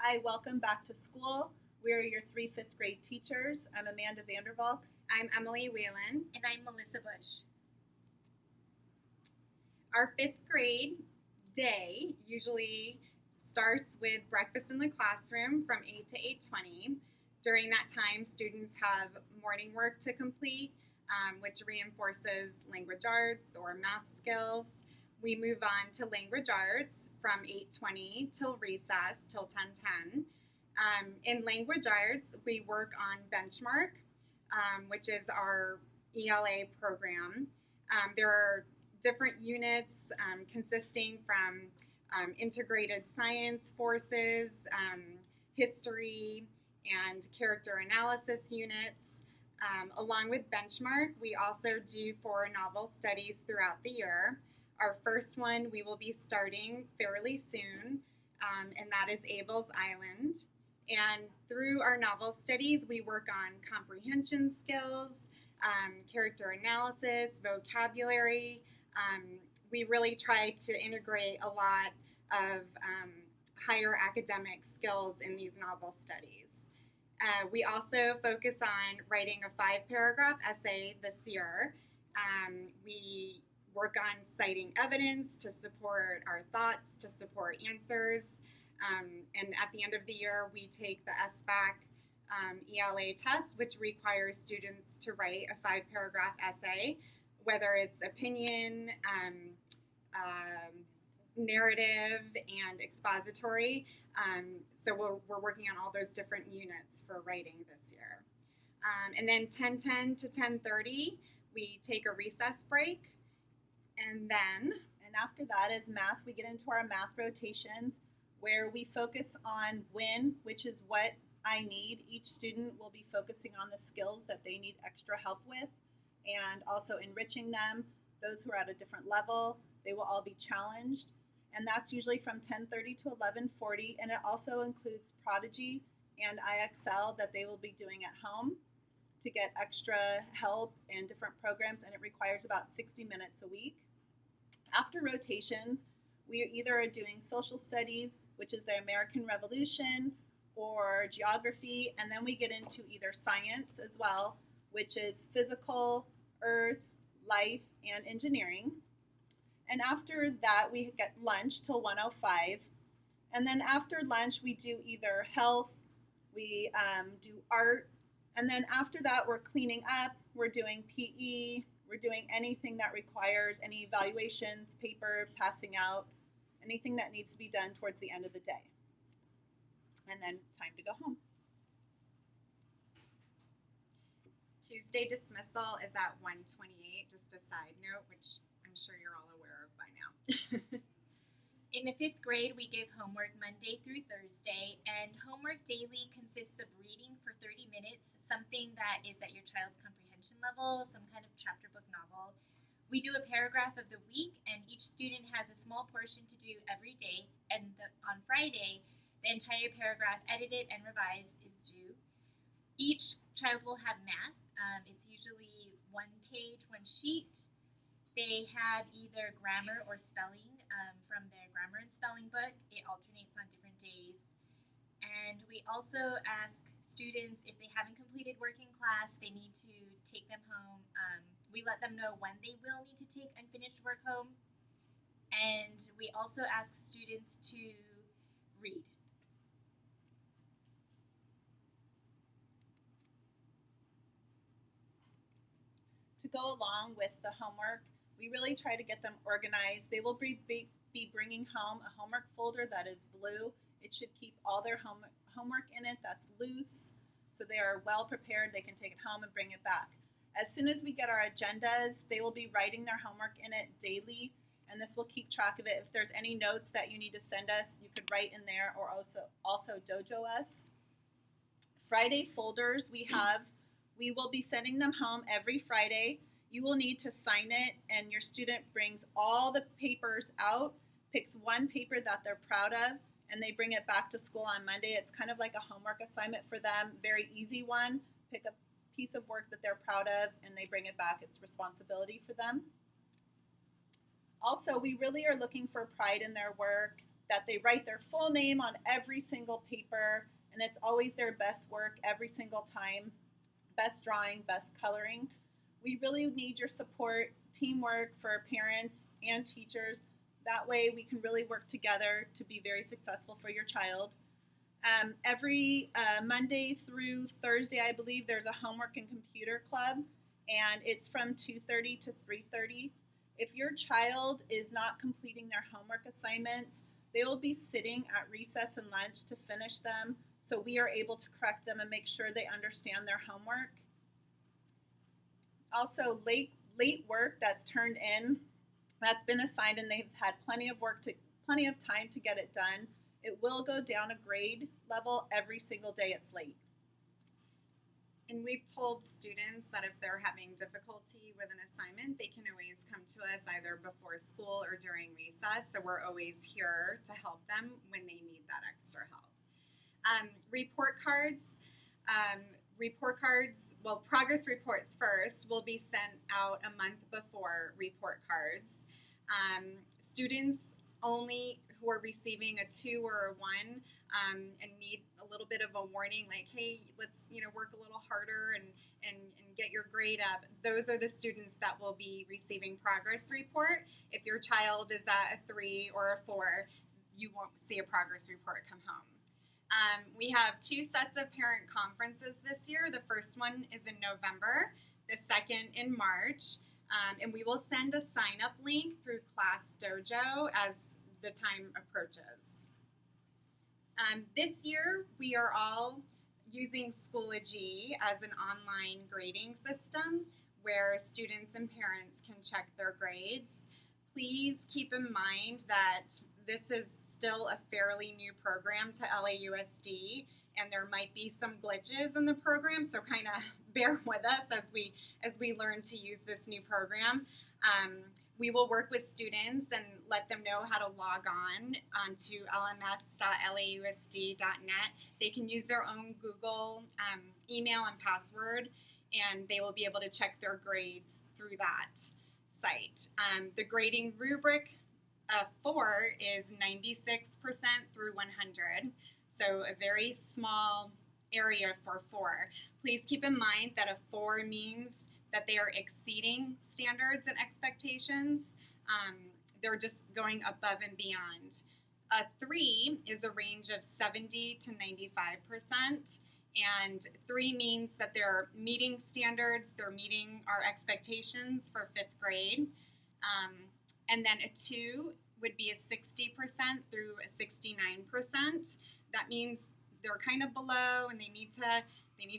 Hi, welcome back to school. We're your three fifth grade teachers. I'm Amanda Vandervalk. I'm Emily Whalen. And I'm Melissa Bush. Our fifth grade day usually starts with breakfast in the classroom from 8 to 8:20. During that time, students have morning work to complete, which reinforces language arts or math skills. We move on to language arts from 8:20 till recess till 10:10. In language arts, we work on Benchmark, which is our ELA program. There are different units consisting from integrated science forces, history, and character analysis units. Along with Benchmark, we also do 4 novel studies throughout the year. Our first one we will be starting fairly soon, and that is Abel's Island. And through our novel studies, we work on comprehension skills, character analysis, vocabulary. We really try to integrate a lot of higher academic skills in these novel studies. We also focus on writing a 5-paragraph essay this year. We work on citing evidence to support our thoughts, to support answers. And at the end of the year, we take the SBAC ELA test, which requires students to write a 5-paragraph essay, whether it's opinion, narrative, and expository. So we're working on all those different units for writing this year. And then 10:10 to 10:30, we take a recess break. And after that is math. We get into our math rotations where we focus on WIN, which is what I need. Each student will be focusing on the skills that they need extra help with and also enriching them. Those who are at a different level, they will all be challenged. And that's usually from 10:30 to 11:40. And it also includes Prodigy and IXL that they will be doing at home to get extra help in different programs. And it requires about 60 minutes a week. After rotations, we either are doing social studies, which is the American Revolution, or geography, and then we get into either science as well, which is physical, earth, life, and engineering. And after that, we get lunch till 1:05. And then after lunch, we do either health, we do art, and then after that, we're cleaning up, we're doing PE, we're doing anything that requires any evaluations, paper, passing out, anything that needs to be done towards the end of the day. And then time to go home. Tuesday dismissal is at 1:28, just a side note, which I'm sure you're all aware of by now. In the 5th grade, we give homework Monday through Thursday, and homework daily consists of reading for 30 minutes, something that is at your child's comprehension level, some kind of chapter book novel. We do a paragraph of the week, and each student has a small portion to do every day, and on Friday, the entire paragraph edited and revised is due. Each child will have math. It's usually 1 page, 1 sheet. They have either grammar or spelling from their grammar and spelling book. It alternates on different days. And we also ask students if they haven't completed work in class, they need to take them home. We let them know when they will need to take unfinished work home. And we also ask students to read. To go along with the homework, we really try to get them organized. They will be bringing home a homework folder that is blue. It should keep all their homework in it that's loose, so they are well prepared. They can take it home and bring it back. As soon as we get our agendas, they will be writing their homework in it daily, and this will keep track of it. If there's any notes that you need to send us, you could write in there or also dojo us. Friday folders we will be sending them home every Friday. You will need to sign it, and your student brings all the papers out, picks one paper that they're proud of, and they bring it back to school on Monday. It's kind of like a homework assignment for them, very easy one. Pick a piece of work that they're proud of, and they bring it back. It's responsibility for them. Also, we really are looking for pride in their work. that they write their full name on every single paper, and it's always their best work every single time. Best drawing, best coloring. We really need your support, teamwork for parents and teachers. That way we can really work together to be very successful for your child. Every Monday through Thursday, I believe, there's a homework and computer club, and it's from 2:30 to 3:30. If your child is not completing their homework assignments, they will be sitting at recess and lunch to finish them, so we are able to correct them and make sure they understand their homework. Also, late work that's turned in, that's been assigned, and they've had plenty of time to get it done. It will go down a grade level every single day it's late. And we've told students that if they're having difficulty with an assignment, they can always come to us either before school or during recess. So we're always here to help them when they need that extra help. Report cards. Well, progress reports first will be sent out a month before report cards. Students only who are receiving a 2 or a 1 and need a little bit of a warning, like, hey, let's work a little harder and get your grade up. Those are the students that will be receiving progress report. If your child is at a 3 or a 4, you won't see a progress report come home. We have 2 sets of parent conferences this year. The first one is in November, the second in March, and we will send a sign-up link through Class Dojo as the time approaches. This year, we are all using Schoology as an online grading system where students and parents can check their grades. Please keep in mind that this is still a fairly new program to LAUSD, and there might be some glitches in the program, so kind of bear with us as we learn to use this new program. We will work with students and let them know how to log on to lms.lausd.net. They can use their own Google email and password, and they will be able to check their grades through that site. The grading rubric 4 is 96% through 100, so a very small area for 4. Please keep in mind that a 4 means that they are exceeding standards and expectations. They're just going above and beyond. A 3 is a range of 70 to 95%, and 3 means that they're meeting standards, they're meeting our expectations for 5th grade. And then a 2 would be a 60% through a 69%. That means they're kind of below and they need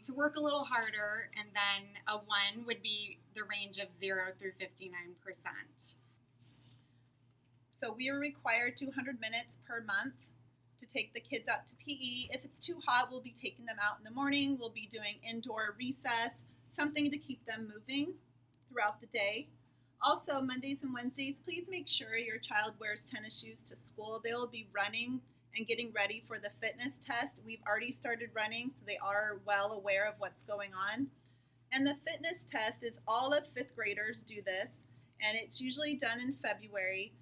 to work a little harder. And then a 1 would be the range of 0 through 59%. So we are required 200 minutes per month to take the kids out to PE. If it's too hot, we'll be taking them out in the morning. We'll be doing indoor recess, something to keep them moving throughout the day. Also, Mondays and Wednesdays, please make sure your child wears tennis shoes to school. They will be running and getting ready for the fitness test. We've already started running, so they are well aware of what's going on. And the fitness test is all of 5th graders do this, and it's usually done in February.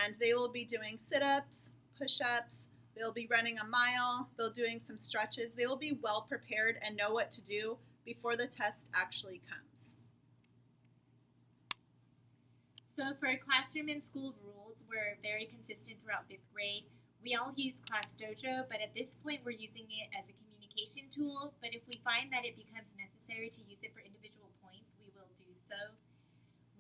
And they will be doing sit-ups, push-ups, they'll be running a mile, they'll be doing some stretches. They will be well prepared and know what to do before the test actually comes. So for classroom and school rules, we're very consistent throughout 5th grade. We all use Class Dojo, but at this point we're using it as a communication tool. But if we find that it becomes necessary to use it for individual points, we will do so.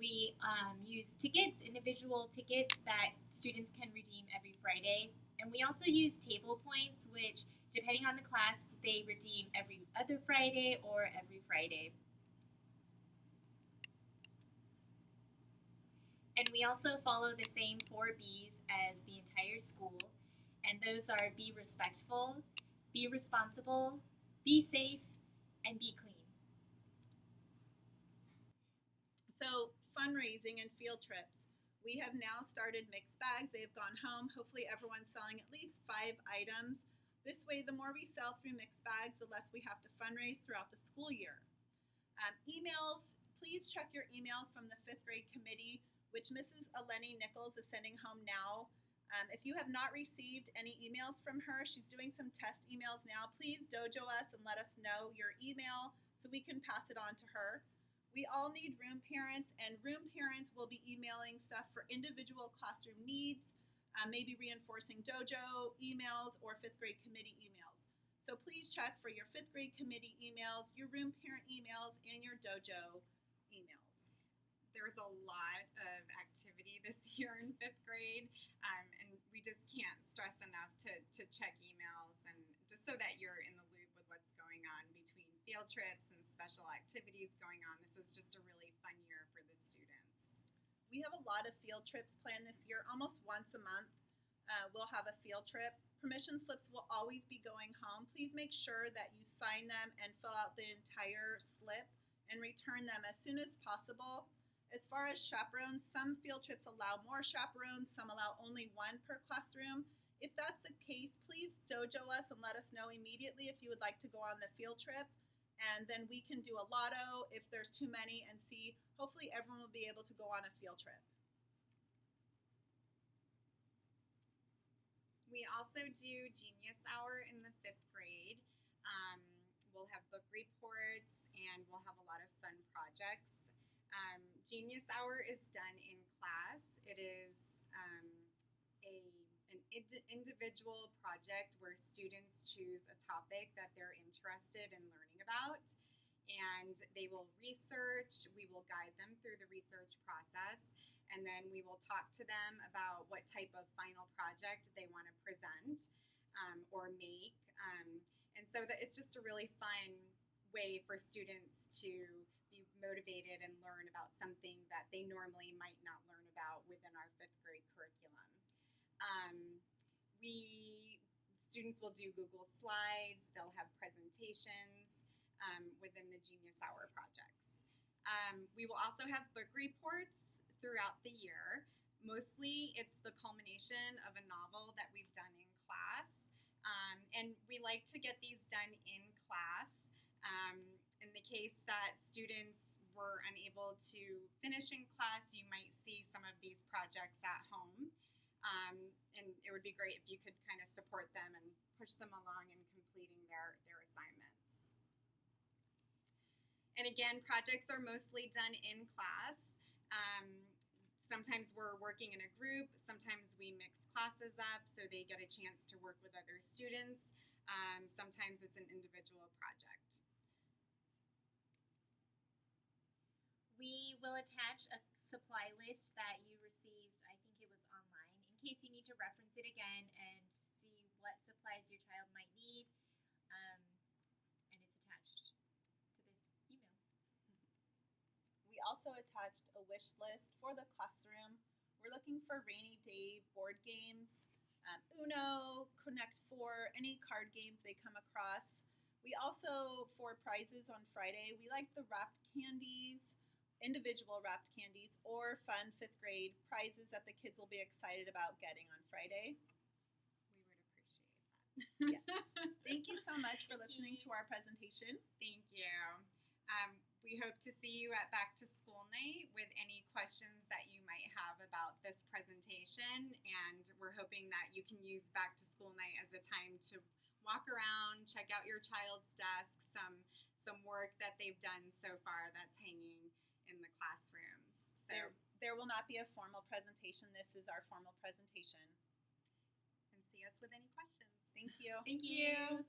We use tickets, individual tickets that students can redeem every Friday. And we also use table points, which, depending on the class, they redeem every other Friday or every Friday. And we also follow the same 4 B's as the entire school. And those are be respectful, be responsible, be safe, and be clean. So fundraising and field trips. We have now started mixed bags. They have gone home. Hopefully everyone's selling at least 5 items. This way, the more we sell through mixed bags, the less we have to fundraise throughout the school year. Emails, please check your emails from the 5th grade committee, which Mrs. Eleni Nichols is sending home now. If you have not received any emails from her, she's doing some test emails now. Please dojo us and let us know your email so we can pass it on to her. We all need room parents, and room parents will be emailing stuff for individual classroom needs, maybe reinforcing dojo emails or fifth grade committee emails. So please check for your fifth grade committee emails, your room parent emails, and your dojo emails. There's a lot of activity this year in fifth grade, and we just can't stress enough to check emails and just so that you're in the loop with what's going on between field trips and special activities going on. This is just a really fun year for the students. We have a lot of field trips planned this year. Almost once a month, we'll have a field trip. Permission slips will always be going home. Please make sure that you sign them and fill out the entire slip and return them as soon as possible. As far as chaperones, some field trips allow more chaperones, some allow only one per classroom. If that's the case, please dojo us and let us know immediately if you would like to go on the field trip. And then we can do a lotto if there's too many and see, hopefully everyone will be able to go on a field trip. We also do Genius Hour in the fifth grade. We'll have book reports and we'll have a lot of fun projects. Genius Hour is done in class. It is an individual project where students choose a topic that they're interested in learning about, and they will research. We will guide them through the research process, and then we will talk to them about what type of final project they want to present or make. And so that it's just a really fun way for students to be motivated and learn about something that they normally might not learn about within our fifth grade curriculum. Students will do Google Slides, they'll have presentations within the Genius Hour projects. We will also have book reports throughout the year. Mostly it's the culmination of a novel that we've done in class. And we like to get these done in class. In the case that students were unable to finish in class, you might see some of these projects at home. And it would be great if you could kind of support them and push them along in completing their assignments. And again, projects are mostly done in class. Sometimes we're working in a group, sometimes we mix classes up so they get a chance to work with other students. Sometimes it's an individual project. We will attach a supply list that you received, I think it was online, in case you need to reference it again and see what supplies your child might need. And it's attached to this email. We also attached a wish list for the classroom. We're looking for rainy day board games, Uno, Connect 4, any card games they come across. We also, for prizes on Friday, we like the wrapped candies, individual wrapped candies, or fun fifth grade prizes that the kids will be excited about getting on Friday. We would appreciate that. Yes. Thank you so much for listening to our presentation. Thank you. We hope to see you at Back to School Night with any questions that you might have about this presentation, and we're hoping that you can use Back to School Night as a time to walk around, check out your child's desk, some work that they've done so far that's hanging in the classrooms. So There will not be a formal presentation. This is our formal presentation. and see us with any questions. Thank you. Thank you.